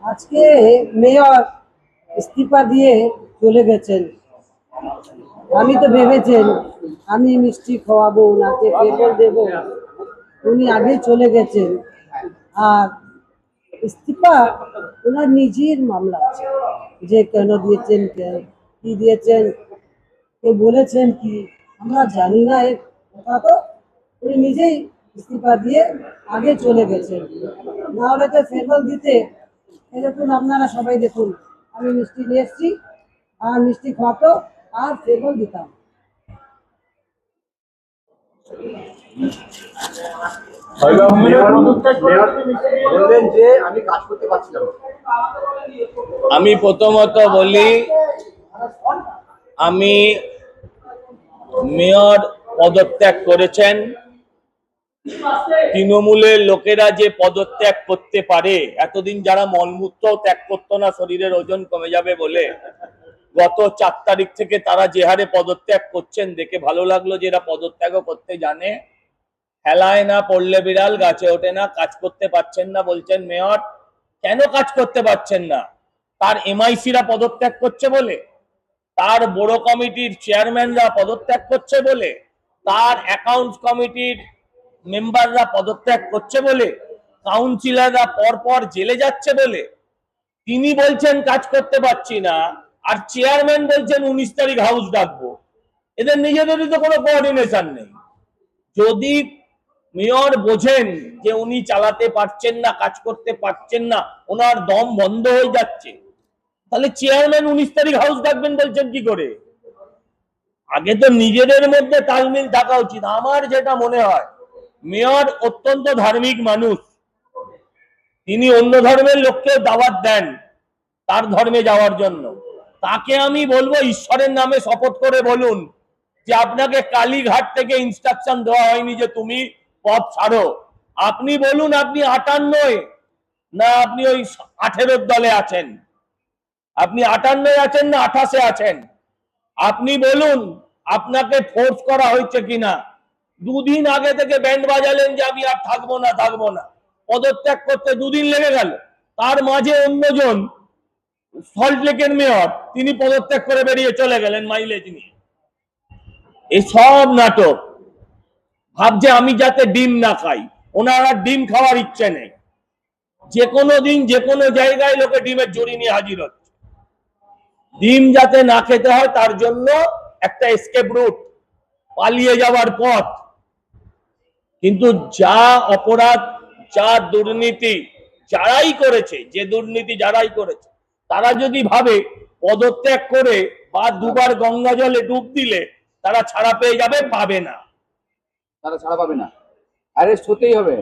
আজকে মেয়র ইস্তিফা দিয়ে চলে গেছেন। আমি তো ভেবেছেন আমি মিষ্টি খাওয়াবো, ওনাকে পেপার দেব, উনি আগে চলে গেছেন। আর ইস্তিফা ওনার নিজের মামলা আছে, যে কেন দিয়েছেন, কি দিয়েছেন, কে বলেছেন কি আমরা জানি না। এর কথা তো উনি নিজেই ইস্তিফা দিয়ে আগে চলে গেছেন। না হলে তো ফেরবল দিতে, এরকম আপনারা সবাই দেখুন, আমি মিষ্টি নিয়ে এসছি, আর মিষ্টি খাওয়াতো আর ফেরবল দিতাম। আমি প্রথমত বলি, আমি মেয়র পদত্যাগ করেছেন। তৃণমূলের লোকেরা যে পদত্যাগ করতে পারে, এতদিন যারা মলমূত্র ত্যাগ করতো না শরীরের ওজন কমে যাবে বলে, গত 4 তারিখ থেকে তারা যে হারে পদত্যাগ করছেন দেখে ভালো লাগলো যে এরা পদত্যাগও করতে জানে। হেলায় না পড়লে বিড়াল গাছে ওঠে না, কাজ করতে পারছেন না বলছেন মেয়র। কেন কাজ করতে পারছেন না? তার এমআইসিরা পদত্যাগ করছে বলে, তার বড় কমিটির চেয়ারম্যানরা পদত্যাগ করছে বলে, তার অ্যাকাউন্টস কমিটির মেম্বাররা পদত্যাগ করছে বলে, কাউন্সিলররা পরপর জেলে যাচ্ছে বলে তিনি বলছেন কাজ করতে পারছি না, আর চেয়ারম্যান বলছেন 19 তারিখ হাউস ডাকবো। এদের নিজেদেরই তো কোনো কোঅর্ডিনেশন নেই। যদি মেয়র বোঝেন যে উনি চালাতে পারছেন না, কাজ করতে পারছেন না, ওনার দম বন্ধ হয়ে যাচ্ছে, তাহলে চেয়ারম্যান 19 তারিখ হাউস ডাকবেন বলছেন কি করে? আগে তো নিজেদের মধ্যে তালমিল থাকা উচিত। আমার যেটা মনে হয়, মেয়র অত্যন্ত ধার্মিক মানুষ, তিনি অন্য ধর্মের লোককে দাওয়াত দেন তার ধর্মে যাওয়ার জন্য। তাকে আমি বলবো ঈশ্বরের নামে শপথ করে বলুন যে আপনাকে কালীঘাট থেকে ইনস্ট্রাকশন দেওয়া হয়নি যে তুমি পথ ছাড়ো। আপনি বলুন আপনি 58 না আপনি ওই 18 দলে আছেন, আপনি 58 আছেন না 28 আছেন। আপনি বলুন আপনাকে ফোর্স করা হয়েছে কিনা। 2 দিন আগে থেকে ব্যান্ড বাজালেন যে আমি আর থাকবো না, পদত্যাগ করতে 2 দিন লেগে গেল। তার মাঝে অন্যজন সল্ট লেকের মেয়র, তিনি পদত্যাগ করে বেরিয়ে চলে গেলেন মাইলেজ নিয়ে। এই সব নাটক। ভাবছে আমি যাতে ডিম না খাই, ওনার আর ডিম খাওয়ার ইচ্ছে নেই। যে কোনো দিন যে কোনো জায়গায় লোকে ডিমের জড়ি নিয়ে হাজির হচ্ছে। ডিম যাতে না খেতে হয় তার জন্য একটা এসকেপ রুট, পালিয়ে যাওয়ার পথ। কিন্তু যা অপরাধ, যা দুর্নীতি যারাই করেছে, যে দুর্নীতি যারাই করেছে, তারা যদি ভাবে পদত্যাগ করে বা 2বার গঙ্গা জলে ডুব দিলে তারা ছাড়া পেয়ে যাবে, পাবে না। তারা ছাড়া পাবে না, অ্যারেস্ট হতেই হবে।